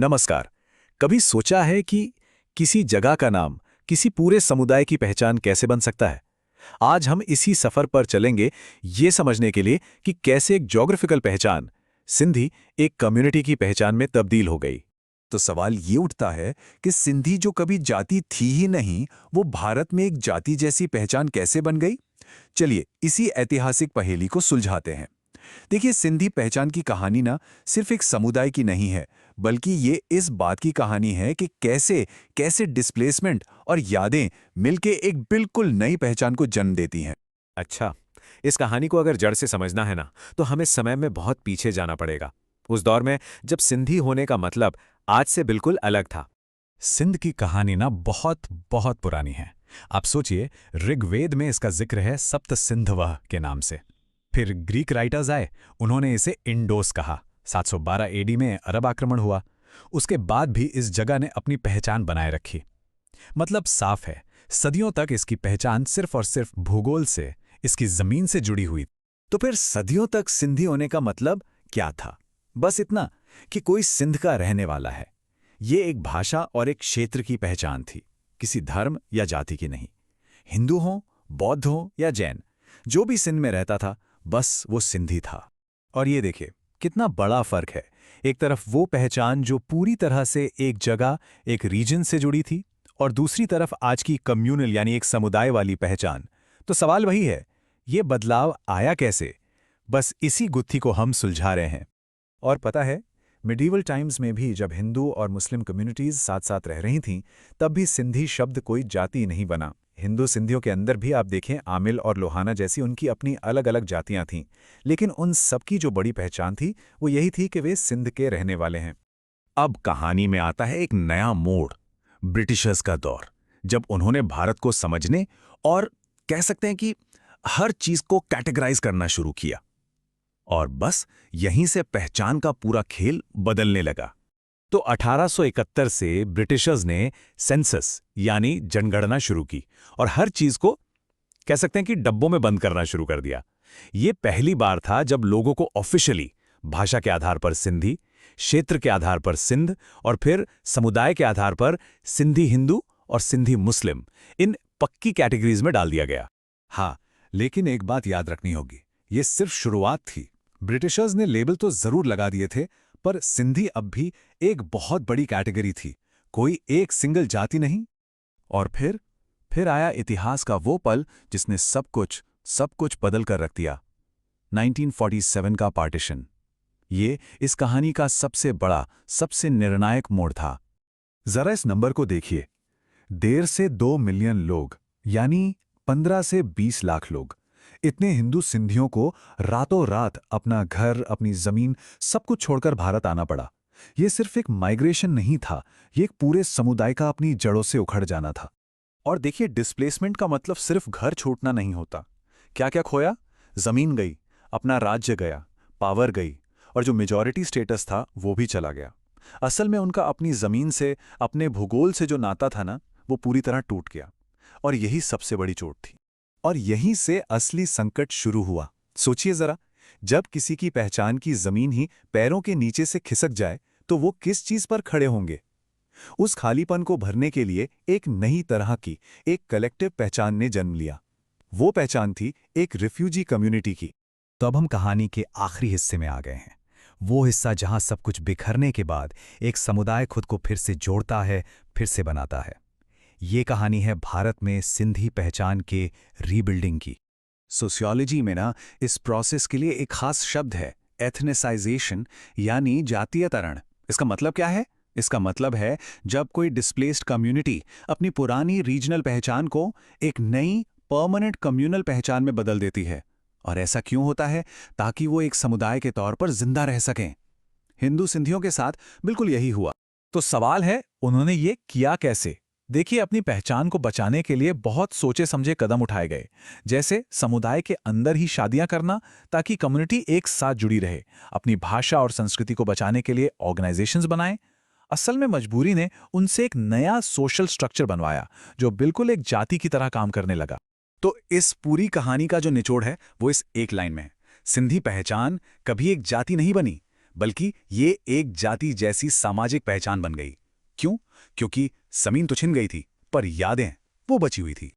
नमस्कार। कभी सोचा है कि किसी जगह का नाम किसी पूरे समुदाय की पहचान कैसे बन सकता है? आज हम इसी सफर पर चलेंगे, ये समझने के लिए कि कैसे एक ज्योग्राफिकल पहचान सिंधी एक कम्युनिटी की पहचान में तब्दील हो गई। तो सवाल ये उठता है कि सिंधी जो कभी जाति थी ही नहीं, वो भारत में एक जाति जैसी पहचान कैसे बन गई। चलिए इसी ऐतिहासिक पहेली को सुलझाते हैं। देखिए, सिंधी पहचान की कहानी ना सिर्फ एक समुदाय की नहीं है, बल्कि ये इस बात की कहानी है कि कैसे कैसे डिस्प्लेसमेंट और यादें मिलके एक बिल्कुल नई पहचान को जन्म देती हैं। अच्छा, इस कहानी को अगर जड़ से समझना है ना, तो हमें समय में बहुत पीछे जाना पड़ेगा। उस दौर में जब सिंधी होने का मतलब आज से बिल्कुल अलग था। सिंध की कहानी ना बहुत बहुत पुरानी है। आप सोचिए, ऋग्वेद में इसका जिक्र है सप्त सिंधवः के नाम से। फिर ग्रीक राइटर्स आए, उन्होंने इसे इंडोस कहा। 712 एडी में अरब आक्रमण हुआ। उसके बाद भी इस जगह ने अपनी पहचान बनाए रखी। मतलब साफ है, सदियों तक इसकी पहचान सिर्फ और सिर्फ भूगोल से, इसकी जमीन से जुड़ी हुई। तो फिर सदियों तक सिंधी होने का मतलब क्या था? बस इतना कि कोई सिंध का रहने वाला है। ये एक भाषा और एक क्षेत्र की पहचान थी, किसी धर्म या जाति की नहीं। हिंदू हो, बौद्ध हो या जैन, जो भी सिंध में रहता था, बस वो सिंधी था। और ये देखिए, कितना बड़ा फर्क है। एक तरफ वो पहचान जो पूरी तरह से एक जगह, एक रीजन से जुड़ी थी, और दूसरी तरफ आज की कम्युनल यानी एक समुदाय वाली पहचान। तो सवाल वही है, ये बदलाव आया कैसे? बस इसी गुत्थी को हम सुलझा रहे हैं। और पता है, मिडीवल टाइम्स में भी जब हिंदू और मुस्लिम कम्युनिटीज साथ साथ रह रही थीं, तब भी सिंधी शब्द कोई जाति नहीं बना। हिंदू सिंधियों के अंदर भी आप देखें, आमिल और लोहाना जैसी उनकी अपनी अलग अलग जातियां थीं, लेकिन उन सबकी जो बड़ी पहचान थी वो यही थी कि वे सिंध के रहने वाले हैं। अब कहानी में आता है एक नया मोड़, ब्रिटिशर्स का दौर, जब उन्होंने भारत को समझने और कह सकते हैं कि हर चीज को कैटेगराइज करना शुरू किया। और बस यहीं से पहचान का पूरा खेल बदलने लगा। तो 1871 से ब्रिटिशर्स ने सेंसस यानी जनगणना शुरू की और हर चीज को कह सकते हैं कि डब्बों में बंद करना शुरू कर दिया। ये पहली बार था जब लोगों को ऑफिशियली भाषा के आधार पर सिंधी, क्षेत्र के आधार पर सिंध और फिर समुदाय के आधार पर सिंधी हिंदू और सिंधी मुस्लिम, इन पक्की कैटेगरीज में डाल दिया गया। हाँ, लेकिन एक बात याद रखनी होगी, ये सिर्फ शुरुआत थी। ब्रिटिशर्स ने लेबल तो जरूर लगा दिए थे, पर सिंधी अब भी एक बहुत बड़ी कैटेगरी थी, कोई एक सिंगल जाति नहीं। और फिर आया इतिहास का वो पल जिसने सब कुछ बदल कर रख दिया। 1947 का पार्टीशन। ये इस कहानी का सबसे बड़ा, सबसे निर्णायक मोड़ था। जरा इस नंबर को देखिए, 1.5 से 2 मिलियन लोग, यानी 15 से 20 लाख लोग। इतने हिंदू सिंधियों को रातों रात अपना घर, अपनी जमीन, सब कुछ छोड़कर भारत आना पड़ा। ये सिर्फ एक माइग्रेशन नहीं था, ये एक पूरे समुदाय का अपनी जड़ों से उखड़ जाना था। और देखिए, डिस्प्लेसमेंट का मतलब सिर्फ घर छूटना नहीं होता। क्या क्या खोया? जमीन गई, अपना राज्य गया, पावर गई, और जो मेजॉरिटी स्टेटस था वो भी चला गया। असल में उनका अपनी जमीन से, अपने भूगोल से जो नाता था ना, वो पूरी तरह टूट गया। और यही सबसे बड़ी चोट थी। और यहीं से असली संकट शुरू हुआ। सोचिए जरा, जब किसी की पहचान की जमीन ही पैरों के नीचे से खिसक जाए, तो वो किस चीज पर खड़े होंगे? उस खालीपन को भरने के लिए एक नई तरह की, एक कलेक्टिव पहचान ने जन्म लिया। वो पहचान थी एक रिफ्यूजी कम्युनिटी की। तो अब हम कहानी के आखिरी हिस्से में आ गए हैं, वो हिस्सा जहां सब कुछ बिखरने के बाद एक समुदाय खुद को फिर से जोड़ता है, फिर से बनाता है। ये कहानी है भारत में सिंधी पहचान के रीबिल्डिंग की। सोशियोलॉजी में ना इस प्रोसेस के लिए एक खास शब्द है, एथनिसाइजेशन, यानी जातीयकरण। इसका मतलब क्या है? इसका मतलब है जब कोई डिस्प्लेस्ड कम्युनिटी अपनी पुरानी रीजनल पहचान को एक नई परमानेंट कम्युनल पहचान में बदल देती है। और ऐसा क्यों होता है? ताकि वो एक समुदाय के तौर पर जिंदा रह सकें। हिंदू सिंधियों के साथ बिल्कुल यही हुआ। तो सवाल है, उन्होंने ये किया कैसे? देखिए, अपनी पहचान को बचाने के लिए बहुत सोचे समझे कदम उठाए गए, जैसे समुदाय के अंदर ही शादियां करना ताकि कम्युनिटी एक साथ जुड़ी रहे, अपनी भाषा और संस्कृति को बचाने के लिए ऑर्गेनाइजेशंस बनाए। असल में मजबूरी ने उनसे एक नया सोशल स्ट्रक्चर बनवाया जो बिल्कुल एक जाति की तरह काम करने लगा। तो इस पूरी कहानी का जो निचोड़ है वो इस एक लाइन में है। सिंधी पहचान कभी एक जाति नहीं बनी, बल्कि ये एक जाति जैसी सामाजिक पहचान बन गई। क्यों? क्योंकि जमीन तो छिन गई थी, पर यादें वो बची हुई थी।